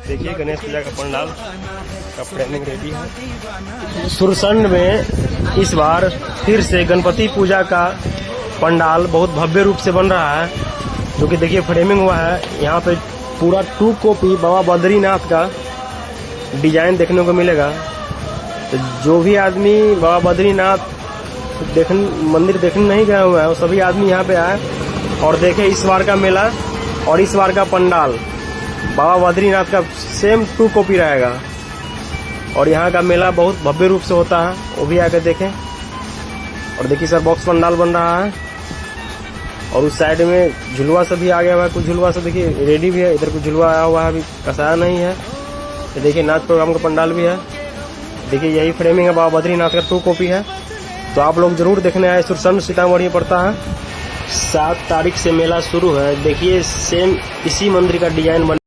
देखिए गणेश पूजा का पंडाल का फ्रेमिंग रेडी है। सुरसंड में इस बार फिर से गणपति पूजा का पंडाल बहुत भव्य रूप से बन रहा है, जो कि देखिए फ्रेमिंग हुआ है। यहाँ पे पूरा 2 कॉपी बाबा बद्रीनाथ का डिजाइन देखने को मिलेगा। तो जो भी आदमी बाबा बद्रीनाथ मंदिर देखने नहीं गए हुए हैं, वो सभी आदमी यहाँ पे आए और देखे इस बार का मेला और इस बार का पंडाल। बाबा बद्रीनाथ का सेम 2 कॉपी रहेगा और यहाँ का मेला बहुत भव्य रूप से होता है, वो भी आकर देखें। और देखिए सर बॉक्स पंडाल बन रहा है और उस साइड में झुलवा से भी आ गया हुआ है। कुछ झुलवा से देखिए रेडी भी है, इधर कुछ झुलवा आया हुआ है, अभी कसाया नहीं है। तो देखिए नाच प्रोग्राम का पंडाल भी है। देखिए यही फ्रेमिंग है, बाबा बद्रीनाथ का 2 कॉपी है। तो आप लोग जरूर देखने आए। सुरसंड सीतामढ़ी पड़ता है। 7 तारीख से मेला शुरू है। देखिए सेम इसी मंदिर का डिजाइन बन